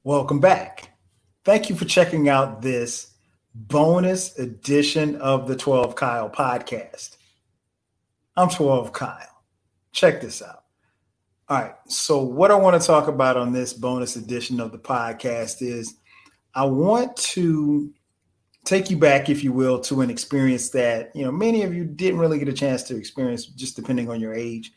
Welcome back. Thank you for checking out this bonus edition of the 12 Kyle podcast. I'm 12 Kyle. Check this out. All right. So, what I want to talk about on this bonus edition of the podcast is I want to take you back, if you will, to an experience that, many of you didn't really get a chance to experience, just depending on your age.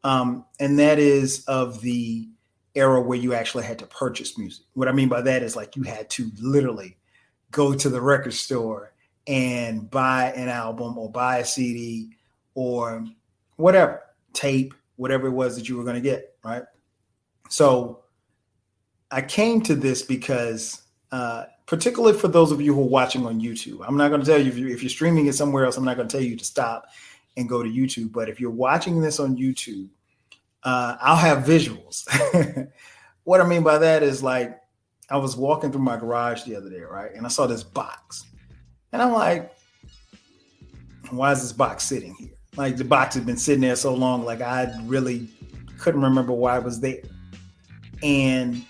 And that is of the era where you actually had to purchase music. What I mean by that is like you had to literally go to the record store and buy an album or buy a CD or whatever, tape, whatever it was that you were going to get, right? So I came to this because particularly for those of you who are watching on YouTube, I'm not going to tell you if you're streaming it somewhere else, I'm not going to tell you to stop and go to YouTube. But if you're watching this on YouTube, I'll have visuals. What I mean by that is like I was walking through my garage the other day, right? And I saw this box. And I'm like, why is this box sitting here? Like the box had been sitting there so long, like I really couldn't remember why it was there. And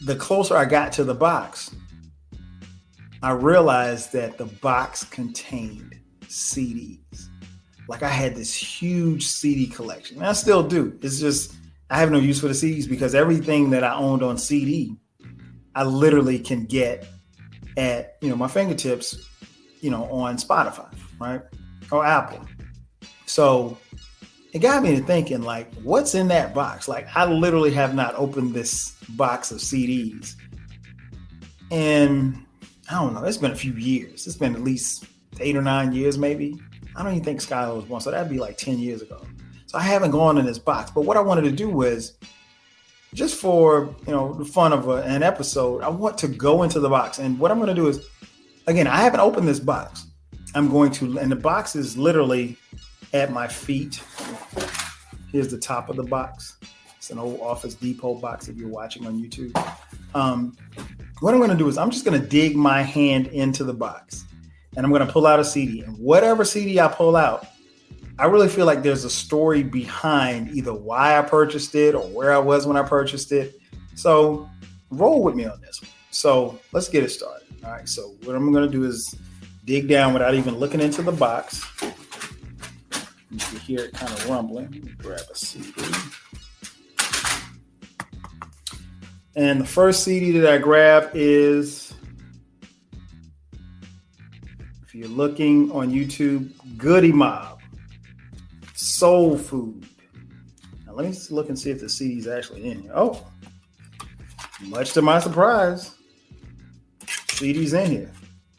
the closer I got to the box, I realized that the box contained CDs. Like I had this huge CD collection. And I still do. It's just, I have no use for the CDs because everything that I owned on CD, I literally can get at, my fingertips, on Spotify, right? Or Apple. So it got me to thinking like, what's in that box? Like I literally have not opened this box of CDs. And I don't know, it's been a few years. It's been at least 8 or 9 years, maybe. I don't even think Skylar was born, so that'd be like 10 years ago. So I haven't gone in this box. But what I wanted to do was, just for the fun of an episode, I want to go into the box. And what I'm going to do is, again, I haven't opened this box. I'm going to, and the box is literally at my feet. Here's the top of the box. It's an old Office Depot box if you're watching on YouTube. What I'm going to do is I'm just going to dig my hand into the box. And I'm going to pull out a CD. And whatever CD I pull out, I really feel like there's a story behind either why I purchased it or where I was when I purchased it. So roll with me on this one. So let's get it started. All right. So what I'm going to do is dig down without even looking into the box. You can hear it kind of rumbling. Let me grab a CD. And the first CD that I grab is, if you're looking on YouTube, Goodie Mob, Soul Food. Now let me look and see if the CD is actually in here. Oh, much to my surprise, CD's in here.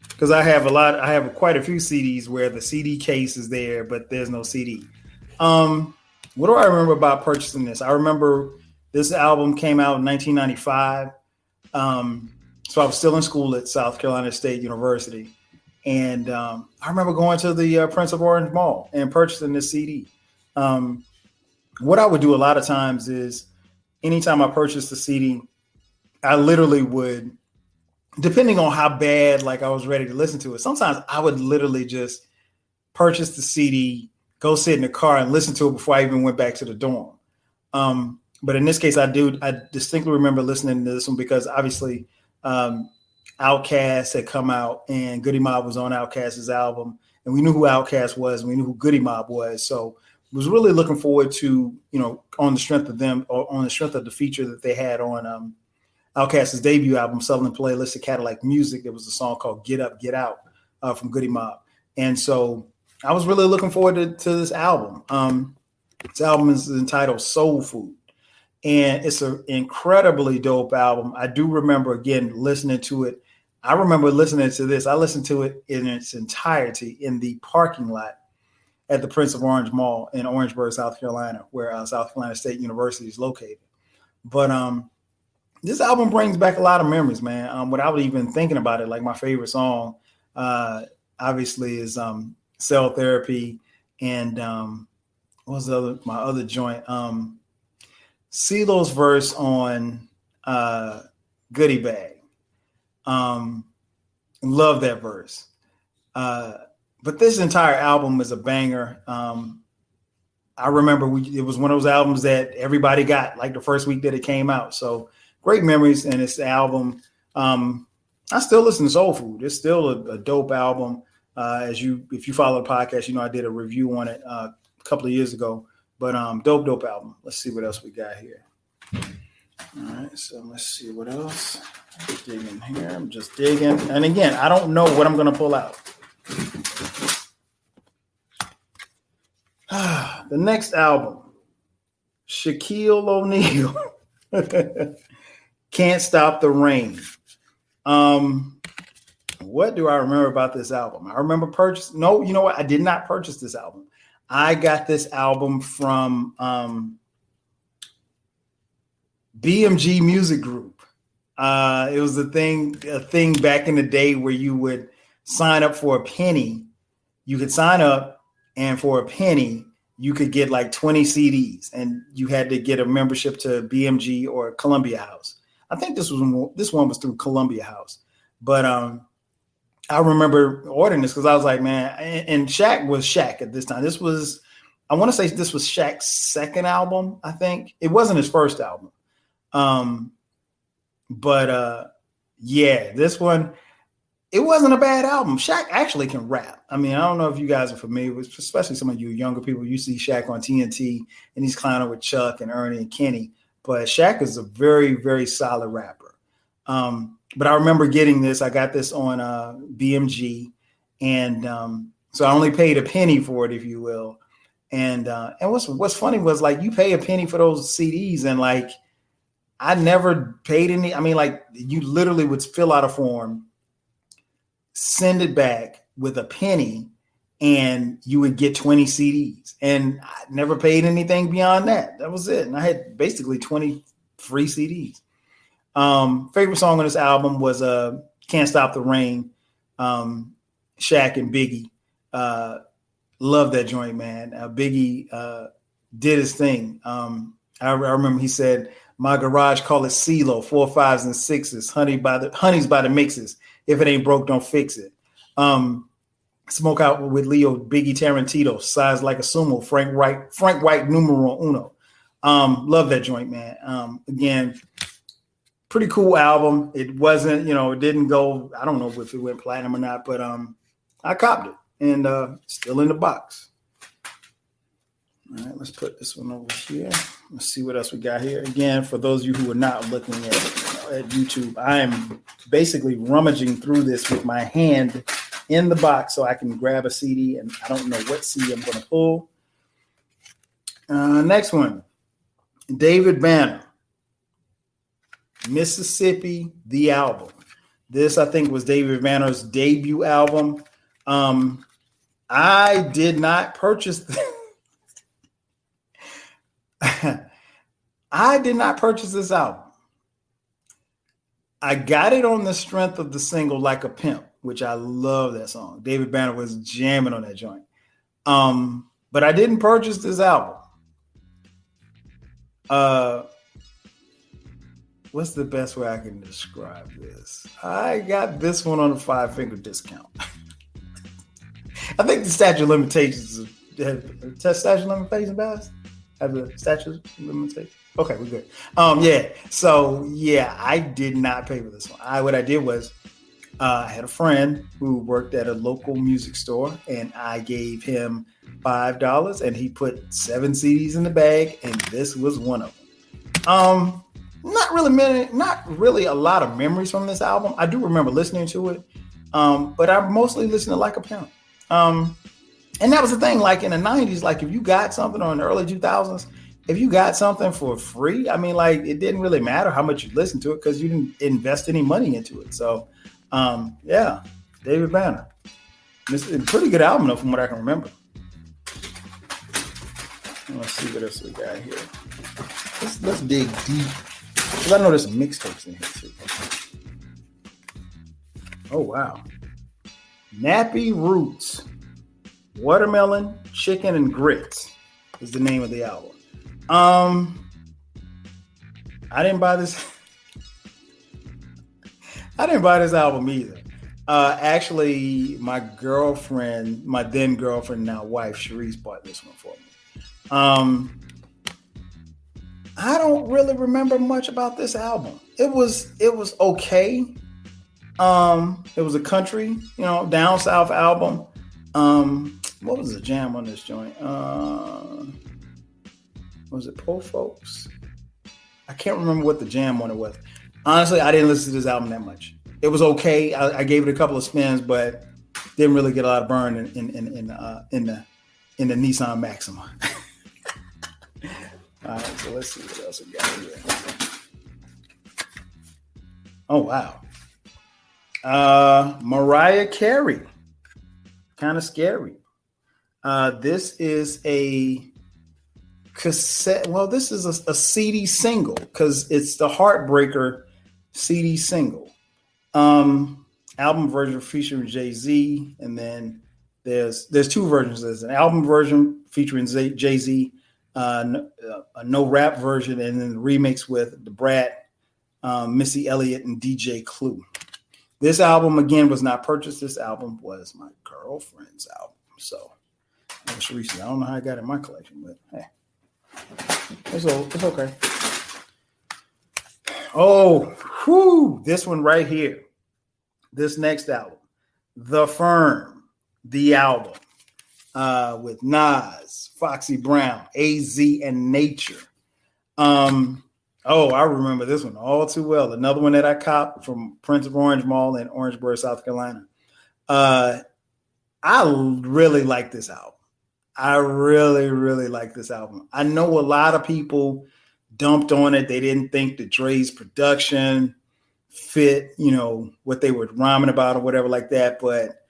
Because I have quite a few CDs where the CD case is there, but there's no CD. What do I remember about purchasing this? I remember this album came out in 1995. So I was still in school at South Carolina State University. And I remember going to the Prince of Orange Mall and purchasing this CD. What I would do a lot of times is anytime I purchased a CD, I literally would, depending on how bad like I was ready to listen to it, sometimes I would literally just purchase the CD, go sit in the car and listen to it before I even went back to the dorm. But in this case, I distinctly remember listening to this one because obviously Outkast had come out and Goodie Mob was on Outkast's album, and we knew who Outkast was and we knew who Goodie Mob was. So I was really looking forward to, on the strength of them, or on the strength of the feature that they had on Outkast's debut album, Southern Playlist of Cadillac Music. There was a song called Get Up, Get Out from Goodie Mob. And so I was really looking forward to this album. This album is entitled Soul Food. And it's an incredibly dope album. I do remember, again, listening to it. I remember listening to this. I listened to it in its entirety in the parking lot at the Prince of Orange Mall in Orangeburg, South Carolina, where South Carolina State University is located. But this album brings back a lot of memories, man. Without even thinking about it, like my favorite song, obviously, is Cell Therapy, and what was my other joint? CeeLo's verse on Goodie Bag. Love that verse. But this entire album is a banger. I remember it was one of those albums that everybody got like the first week that it came out. So great memories. And it's the album. I still listen to Soul Food. It's still a dope album. If you follow the podcast, you know I did a review on it a couple of years ago. But dope album. Let's see what else we got here. All right, so let's see what else. Digging here. I'm just digging. And again, I don't know what I'm going to pull out. The next album, Shaquille O'Neal. Can't Stop the Rain. What do I remember about this album? I remember No, you know what? I did not purchase this album. I got this album from BMG Music Group. It was a thing back in the day where you would sign up for a penny. You could sign up, and for a penny, you could get like 20 CDs, and you had to get a membership to BMG or Columbia House. I think this one was through Columbia House, but I remember ordering this because I was like, man, and Shaq was Shaq at this time. I want to say this was Shaq's second album. I think it wasn't his first album. Yeah, this one, it wasn't a bad album. Shaq actually can rap. I mean, I don't know if you guys are familiar with, especially some of you younger people, you see Shaq on TNT and he's clowning with Chuck and Ernie and Kenny, but Shaq is a very, very solid rapper. But I remember getting this. I got this on BMG, and so I only paid a penny for it, if you will. And what's funny was, like, you pay a penny for those CDs, and like I never paid any. I mean, like, you literally would fill out a form, send it back with a penny, and you would get 20 CDs. And I never paid anything beyond that. That was it. And I had basically 20 free CDs. Favorite song on this album was Can't Stop the Rain. Shaq and Biggie. Love that joint, man. Biggie did his thing. I remember he said, "My garage, call it CeeLo, 4 5s and 6s, honey's by the mixes. If it ain't broke, don't fix it." Smoke Out with Leo, Biggie Tarantino, Size Like a Sumo, Frank White, numero uno. Love that joint, man. Again, pretty cool album. It wasn't, it didn't go, I don't know if it went platinum or not, but I copped it, and still in the box. All right, let's put this one over here. Let's see what else we got here. Again, for those of you who are not looking at YouTube, I am basically rummaging through this with my hand in the box so I can grab a CD, and I don't know what CD I'm going to pull. Next one, David Banner, Mississippi, the album. This, I think, was David Banner's debut album. I did not purchase I did not purchase this album. I got it on the strength of the single Like a Pimp, which I love that song. David Banner was jamming on that joint. But I didn't purchase this album. What's the best way I can describe this? I got this one on a 5-finger discount. I think the statute of limitations statute of limitations passed? Have the statute of limitations? Okay, we're good. Yeah. So yeah, I did not pay for this one. What I did was I had a friend who worked at a local music store, and I gave him $5, and he put 7 CDs in the bag, and this was one of them. Not really a lot of memories from this album. I do remember listening to it, but I mostly listened to Like a Pimp. And that was the thing, like in the 90s, like if you got something, or in the early 2000s, if you got something for free, I mean, like it didn't really matter how much you listened to it because you didn't invest any money into it. So, yeah, David Banner. It's a pretty good album, though, from what I can remember. Let's see what else we got here. Let's dig deep. Because I know there's some mixtapes in here, too. Oh, wow. Nappy Roots. Watermelon, Chicken, and Grits is the name of the album. I didn't buy this. I didn't buy this album either. Actually, my then girlfriend, now wife, Sharice, bought this one for me. I don't really remember much about this album. It was okay. It was a country, down south album. What was the jam on this joint? Was it Po Folks? I can't remember what the jam on it was. Honestly, I didn't listen to this album that much. It was okay. I gave it a couple of spins, but didn't really get a lot of burn in the Nissan Maxima. All right, so let's see what else we got here. Oh wow, Mariah Carey, kind of scary. This is a cassette. Well, this is a CD single because it's the Heartbreaker CD single. Album version featuring Jay-Z, and then there's two versions. There's an album version featuring Jay-Z, a no rap version, and then the remix with the Brat, Missy Elliott, and DJ Clue. This album again was not purchased. This album was my girlfriend's album, so most recent. I don't know how I got it in my collection, but hey, it's okay. Oh, whew, this one right here. This next album, The Firm, the album, with Nas, Foxy Brown, AZ, and Nature. I remember this one all too well. Another one that I copped from Prince of Orange Mall in Orangeburg, South Carolina. I really like this album. I really, really like this album. I know a lot of people dumped on it. They didn't think that Dre's production fit, what they were rhyming about or whatever like that. But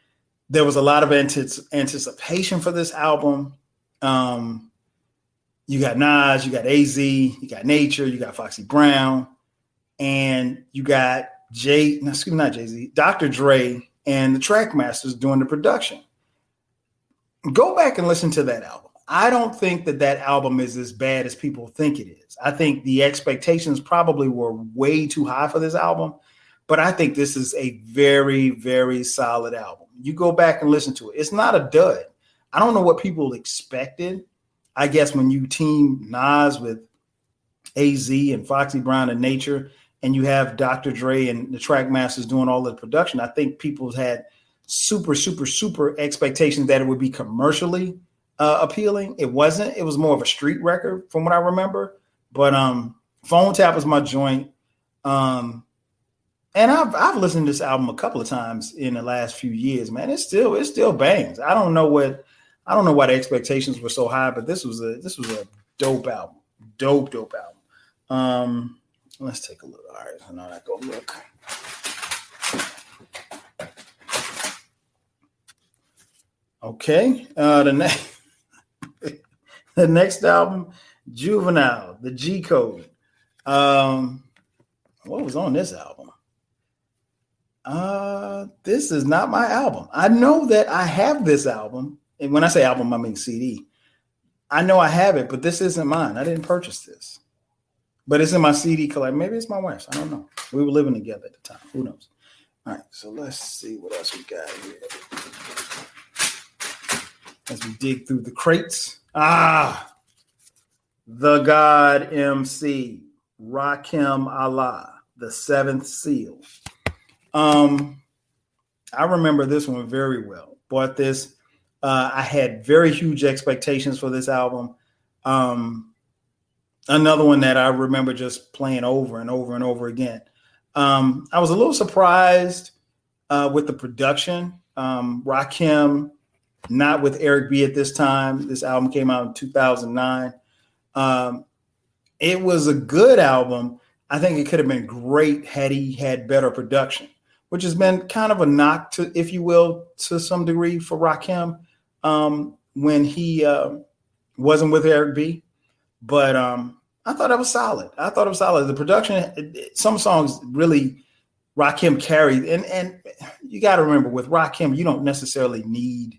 there was a lot of anticipation for this album. You got Nas, you got AZ, you got Nature, you got Foxy Brown, and you got Dr. Dre and the Trackmasters doing the production. Go back and listen to that album. I don't think that album is as bad as people think it is. I think the expectations probably were way too high for this album, but I think this is a very, very solid album. You go back and listen to it. It's not a dud. I don't know what people expected. I guess when you team Nas with AZ and Foxy Brown and Nature, and you have Dr. Dre and the Trackmasters doing all the production, I think people had super, super, super expectations that it would be commercially appealing. It wasn't. It was more of a street record from what I remember. But Phone Tap was my joint. And I've listened to this album a couple of times in the last few years, man. It still bangs. I don't know why the expectations were so high, but this was a dope album. Dope album. Let's take a look. All right, so now I go look. Okay. The next album, Juvenile, the G Code. What was on this album? This is not my album. I know that I have this album. And when I say album, I mean CD. I know I have it, but this isn't mine. I didn't purchase this. But it's in my CD collection. Maybe it's my wife's. I don't know. We were living together at the time. Who knows? All right, so let's see what else we got here. As we dig through the crates. The God MC, Rakim Allah, The Seventh Seal. I remember this one very well. Bought this. I had very huge expectations for this album. Another one that I remember just playing over and over and over again. I was a little surprised with the production. Rakim, not with Eric B at this time. This album came out in 2009. It was a good album. I think it could have been great had he had better production, which has been kind of a knock to, if you will, to some degree for Rakim when he wasn't with Eric B. But I thought it was solid. The production, some songs really Rakim carried. And you got to remember with Rakim, you don't necessarily need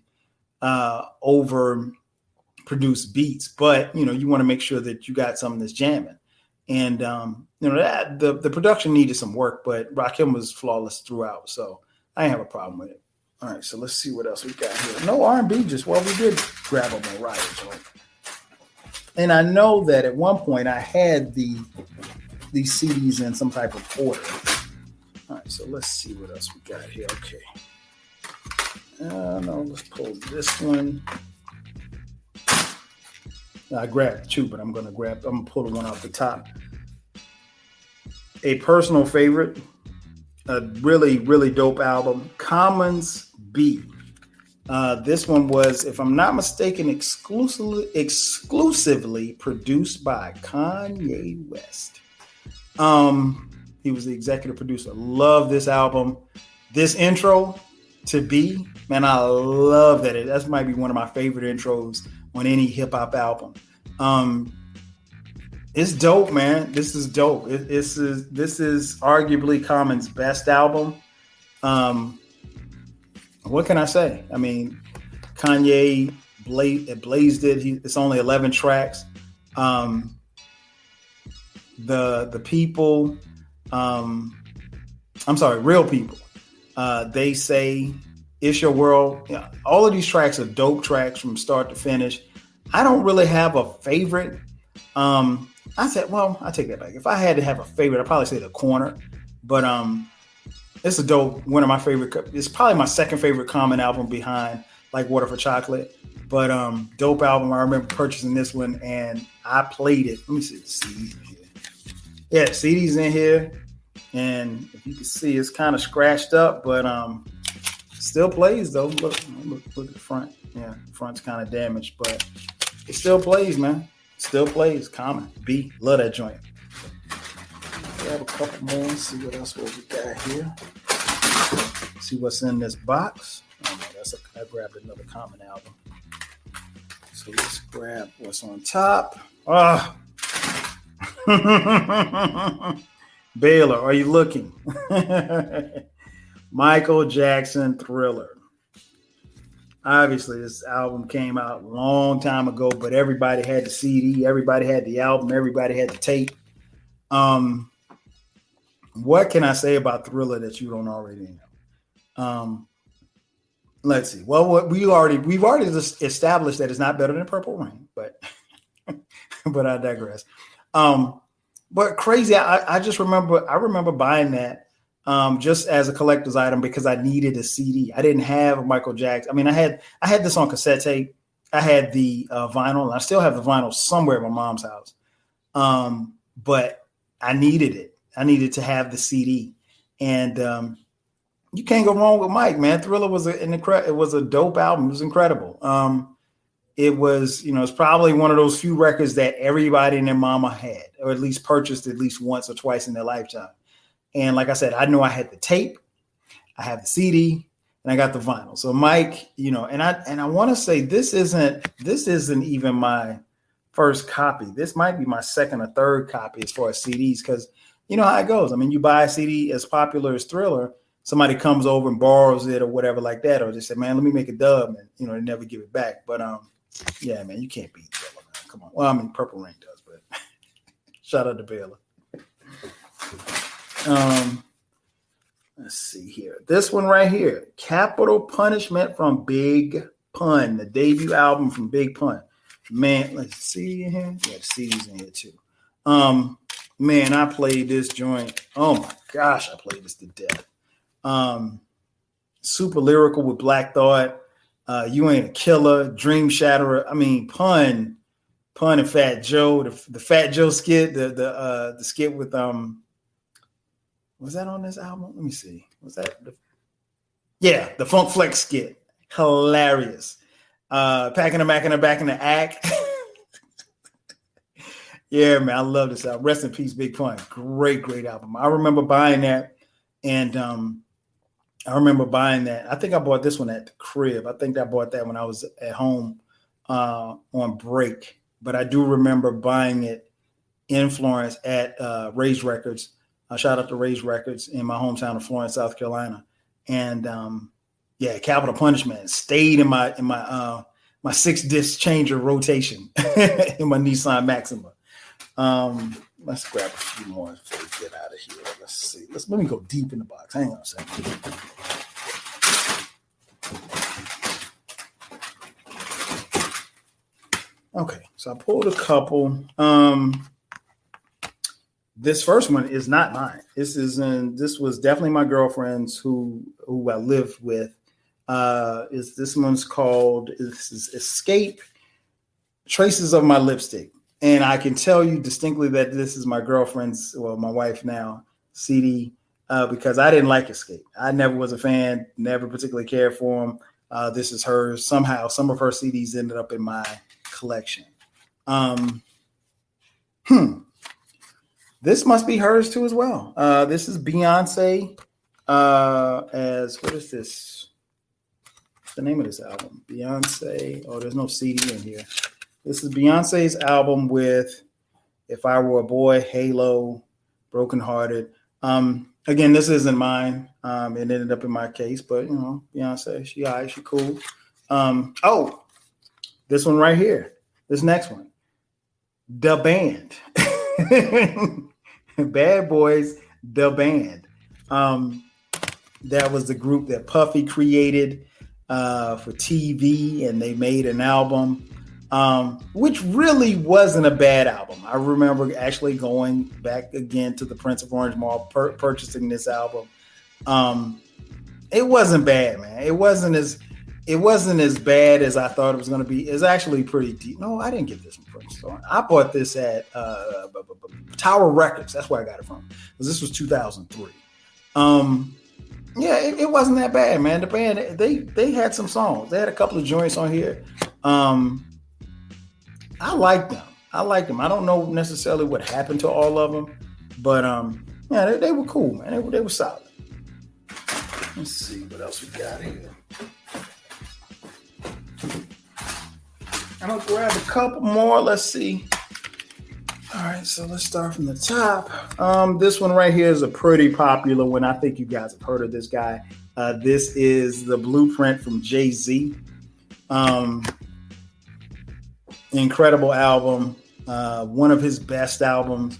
over produced beats, but you want to make sure that you got something that's jamming. And that the production needed some work, but Rakim was flawless throughout, so I didn't have a problem with it. All right, so let's see what else we got here. No R&B, we did grab a Mariah joint. And I know that at one point I had these CDs in some type of order. All right, so let's see what else we got here. Okay. No, let's pull this one. I grabbed two, but I'm gonna pull the one off the top. A personal favorite, a really, really dope album, Commons B. This one was, if I'm not mistaken, exclusively produced by Kanye West. He was the executive producer. Love this album. This intro to B, man, I love that. That might be one of my favorite intros on any hip hop album. It's dope, man. This is dope. This is arguably Common's best album. What can I say? I mean, Kanye blazed it. It's only 11 tracks. The people, Real People. They Say, It's Your World. Yeah, all of these tracks are dope tracks from start to finish. I don't really have a favorite. I take that back. If I had to have a favorite, I'd probably say The Corner. But it's a dope, one of my favorite. It's probably my second favorite Common album behind Like Water for Chocolate. But dope album. I remember purchasing this one and I played it. Let me see the CDs in here. Yeah, CDs in here. And if you can see, it's kind of scratched up, but still plays though. Look at the front. Yeah, the front's kind of damaged, but it still plays, man. Still plays. Common B. Love that joint. Grab a couple more. See what else we got here. See what's in this box. Oh no, I grabbed another Common album. So let's grab what's on top. Baylor, are you looking? Michael Jackson Thriller. Obviously, this album came out a long time ago, but everybody had the CD, everybody had the album, everybody had the tape. What can I say about Thriller that you don't already know? Let's see. Well, we've already established that it's not better than Purple Rain, but but I digress. But crazy, I remember buying that just as a collector's item because I needed a CD. I didn't have Michael Jackson. I mean, I had this on cassette tape. I had the vinyl, and I still have the vinyl somewhere at my mom's house. But I needed it. I needed to have the CD, and you can't go wrong with Mike, man. Thriller was it was a dope album. It was incredible. It was, it's probably one of those few records that everybody and their mama had, or at least purchased at least once or twice in their lifetime. And like I said, I know I had the tape, I have the CD, and I got the vinyl. So Mike, and I want to say this isn't even my first copy. This might be my second or third copy as far as CDs, because you know how it goes. I mean, you buy a CD as popular as Thriller, somebody comes over and borrows it or whatever like that, or just say, man, let me make a dub, and they never give it back. But yeah, man, you can't beat Thriller, man. Come on. Well, I mean, Purple Rain does, but shout out to Baylor. Let's see here. This one right here, Capital Punishment from Big Pun, the debut album from Big Pun. Man, let's see here. Yeah, the CDs in here too. Man, I played this joint. Oh my gosh, I played this to death. Super lyrical with Black Thought. You Ain't a Killer, Dream Shatterer. I mean, Pun and Fat Joe, the Fat Joe skit, the skit with was that on this album? Let me see. Was that the Funk Flex skit? Hilarious. Packing the Mac in the back in the act. Yeah, man, I love this album. Rest in peace, Big Pun. Great album. I remember buying that, and I think I bought this one at the crib. I think I bought that when I was at home on break. But I do remember buying it in Florence at Ray's Records. Shout out to Ray's Records in my hometown of Florence, South Carolina. And Capital Punishment stayed in my 6-disc changer rotation in my Nissan Maxima. Let's grab a few more before we get out of here. Let's see. Let me go deep in the box. Hang on a second. Okay, so I pulled a couple. This first one is not mine. This was definitely my girlfriend's who I lived with. This one's called Escape Traces of My Lipstick. And I can tell you distinctly that this is my girlfriend's, well, my wife now, CD, because I didn't like Escape. I never was a fan, never particularly cared for them. This is hers. Somehow, some of her CDs ended up in my collection. This must be hers too as well. This is Beyonce. What is this? What's the name of this album? Beyonce. Oh, there's no CD in here. This is Beyonce's album with If I Were a Boy, Halo, Broken Hearted. Again, this isn't mine. It ended up in my case, but you know, Beyonce, she all right, she cool. Oh, this one right here. This next one. The Band. Bad Boys, The Band. That was the group that Puffy created for TV, and they made an album, which really wasn't a bad album. I remember actually going back again to the Prince of Orange Mall, purchasing this album. It wasn't bad, man. It wasn't as bad as I thought it was going to be. It's actually pretty deep. No, I didn't get this from Prince Store. I bought this at Tower Records. That's where I got it from. Because this was 2003. Yeah, it wasn't that bad, man. The band, they had some songs. They had a couple of joints on here. I like them. I don't know necessarily what happened to all of them, but yeah, they were cool, man. They were solid. Let's see what else we got here. I'm gonna grab a couple more. Let's see. All right, so let's start from the top. This one right here is a pretty popular one. I think you guys have heard of this guy. This is The Blueprint from Jay-Z. Incredible album. One of his best albums.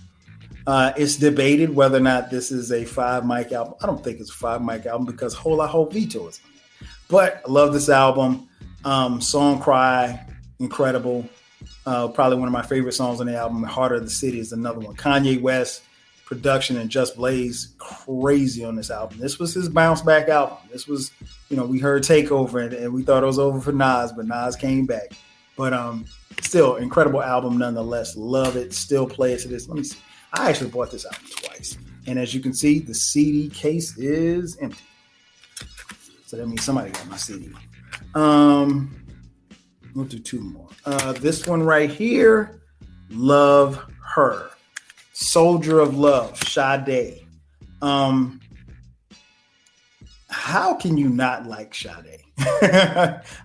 It's debated whether or not this is a 5 mic album. I don't think it's a 5 mic album because Hola Jovito is on there. But I love this album. Song Cry, incredible. Probably one of my favorite songs on the album. Heart of the City is another one. Kanye West production and Just Blaze, crazy on this album. This was his bounce back album. This was, we heard Takeover and we thought it was over for Nas, but Nas came back. But still, incredible album nonetheless. Love it. Still play it to this. Let me see. I actually bought this album twice. And as you can see, the CD case is empty. So that means somebody got my CD. We'll do 2 more. This one right here, Love Her. Soldier of Love, Sade. How can you not like Sade?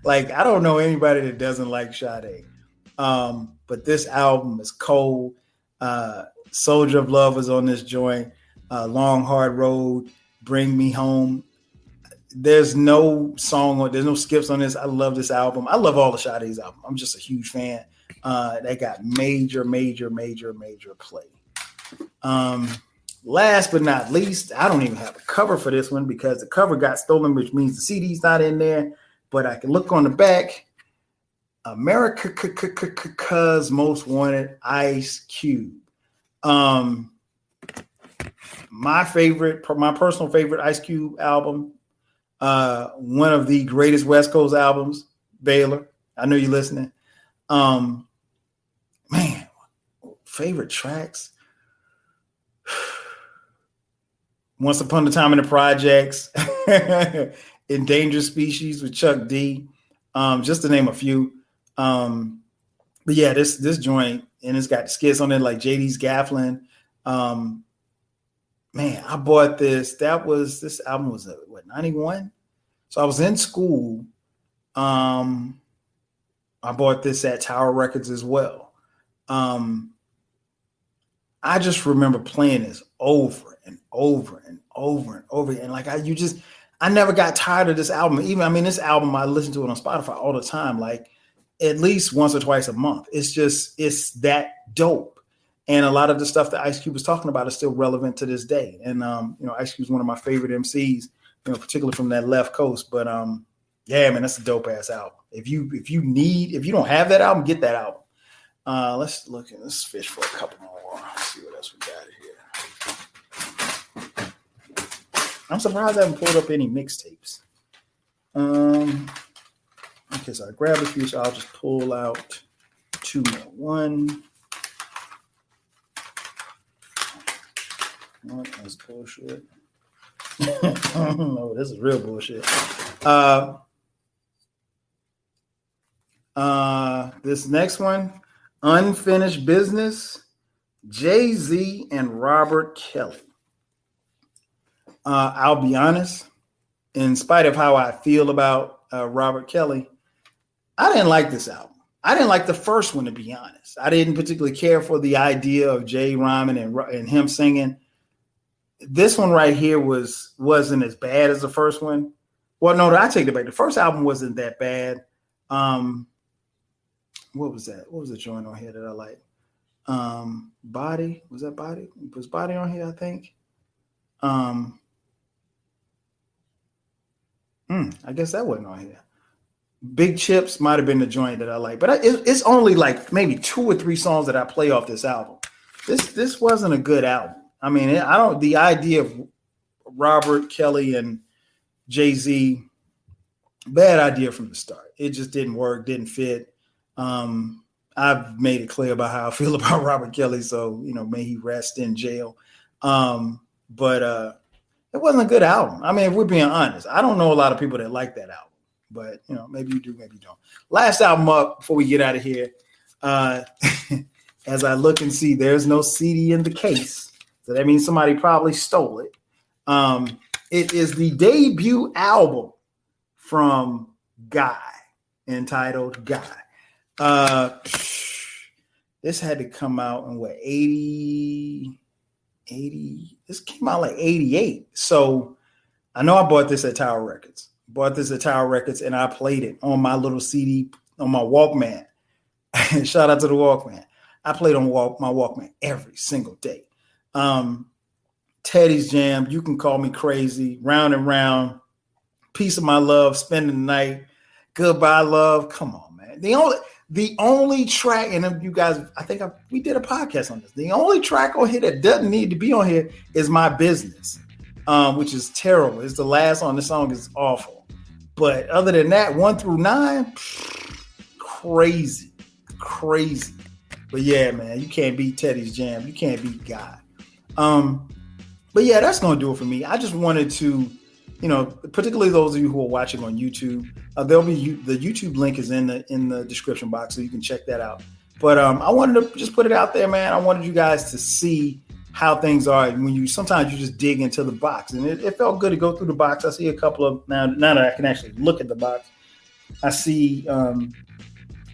Like, I don't know anybody that doesn't like Sade. But this album is cold. Soldier of Love is on this joint. Long Hard Road, Bring Me Home. There's no song, there's no skips on this. I love this album. I love all the Sade's album. I'm just a huge fan. They got major play. Last but not least, I don't even have a cover for this one because the cover got stolen, which means the CD's not in there. But I can look on the back. America's Most Wanted, Ice Cube. My personal favorite Ice Cube album. One of the greatest West Coast albums, Baylor. I know you're listening. Man, favorite tracks. Once Upon a Time in the Projects, Endangered Species with Chuck D, just to name a few. But yeah, this joint, and it's got skits on it like JD's Gafflin. Man, I bought this. This album was 91? So I was in school. I bought this at Tower Records as well. I just remember playing this over and over and over and over. And like I never got tired of this album. This album, I listen to it on Spotify all the time, like at least once or twice a month. It's that dope. And a lot of the stuff that Ice Cube was talking about is still relevant to this day. And, Ice Cube is one of my favorite MCs, particularly from that left coast. But yeah, man, that's a dope ass album. If you don't have that album, get that album. Let's fish for a couple more. Let's see what else we got here. I'm surprised I haven't pulled up any mixtapes. Okay, so I grabbed a few, so I'll just pull out two more. One. Oh, that's bullshit. No, this is real bullshit. This next one, Unfinished Business, Jay-Z and Robert Kelly. I'll be honest, in spite of how I feel about Robert Kelly, I didn't like this album. I didn't like the first one, to be honest. I didn't particularly care for the idea of Jay rhyming and him singing. This one right here wasn't as bad as the first one. Well, no, I take it back. The first album wasn't that bad. What was that? What was the joint on here that I like? Body. Was that Body? Was Body on here, I think? I guess that wasn't on here. Big Chips might have been the joint that I like, but it's only like maybe 2 or 3 songs that I play off this album. This wasn't a good album. I mean, the idea of Robert Kelly and Jay-Z, bad idea from the start. It just didn't work, didn't fit. I've made it clear about how I feel about Robert Kelly, so may he rest in jail. But it wasn't a good album. I mean, if we're being honest, I don't know a lot of people that like that album, but maybe you do, maybe you don't. Last album up before we get out of here. As I look and see, there's no CD in the case, so that means somebody probably stole it. It is the debut album from Guy, entitled Guy. This had to come out in what, 80? This came out like 88. So I know I bought this at Tower Records. And I played it on my little CD, on my Walkman. Shout out to the Walkman. I played on my Walkman every single day. Teddy's Jam, You Can Call Me Crazy, Round and Round, Piece of My Love, Spending the Night, Goodbye Love. Come on, man. The only track, and you guys, I think we did a podcast on this. The only track on here that doesn't need to be on here is My Business, which is terrible. It's the last on the song is awful. But other than that, 1 through 9, crazy. But yeah, man, you can't beat Teddy's Jam. You can't beat God. But yeah, that's going to do it for me. I just wanted to, particularly those of you who are watching on YouTube, there'll be the YouTube link is in the description box, so you can check that out. But I wanted to just put it out there, man. I wanted you guys to see how things are when sometimes you just dig into the box, and it felt good to go through the box. I see a couple of now that I can actually look at the box. I see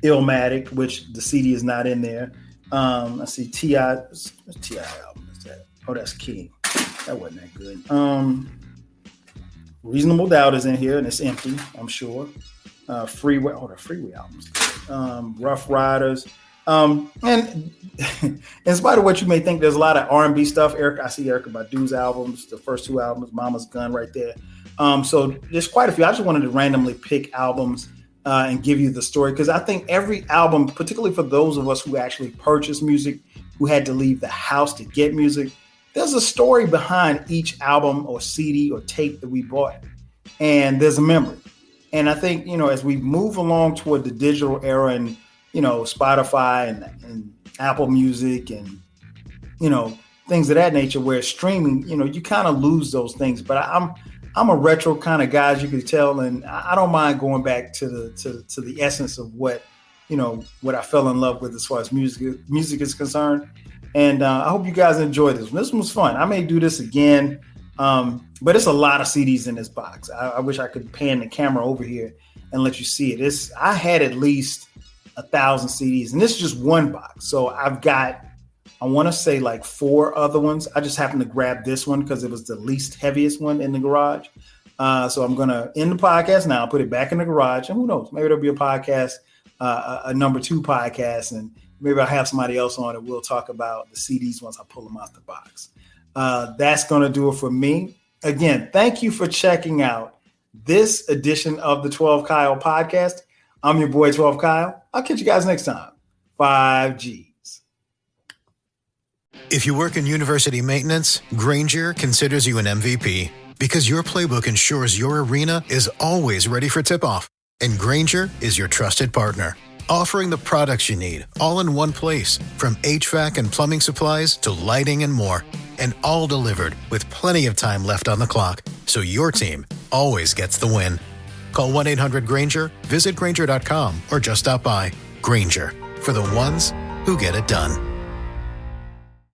Illmatic, which the CD is not in there. I see T.I. What's T.I. album is that? Oh, that's King. That wasn't that good. Reasonable Doubt is in here, and it's empty, I'm sure. Freeway. Oh, the Freeway album's good. Rough Riders. And in spite of what you may think, there's a lot of R&B stuff. I see Erykah Badu's albums, the first 2 albums, Mama's Gun right there. So there's quite a few. I just wanted to randomly pick albums and give you the story, because I think every album, particularly for those of us who actually purchase music, who had to leave the house to get music, there's a story behind each album or CD or tape that we bought, and there's a memory. And I think, as we move along toward the digital era and, Spotify and Apple Music and, things of that nature, where streaming, you kind of lose those things. But I'm a retro kind of guy, as you can tell, and I don't mind going back to the essence of what I fell in love with as far as music is concerned. And I hope you guys enjoyed this. This one was fun. I may do this again, but it's a lot of CDs in this box. I wish I could pan the camera over here and let you see it. I had at least 1,000 CDs, and this is just one box. So I've got, I want to say like 4 other ones. I just happened to grab this one because it was the least heaviest one in the garage. So I'm going to end the podcast now, put it back in the garage, and who knows, maybe there'll be a podcast, a number 2 podcast, and maybe I'll have somebody else on and we'll talk about the CDs once I pull them out the box. That's going to do it for me. Again, thank you for checking out this edition of the 12 Kyle podcast. I'm your boy, 12 Kyle. I'll catch you guys next time. 5 Gs. If you work in university maintenance, Grainger considers you an MVP because your playbook ensures your arena is always ready for tip-off. And Grainger is your trusted partner, offering the products you need all in one place, from HVAC and plumbing supplies to lighting and more. And all delivered with plenty of time left on the clock, so your team always gets the win. Call 1-800-GRAINGER, visit Grainger.com, or just stop by. Grainger, for the ones who get it done.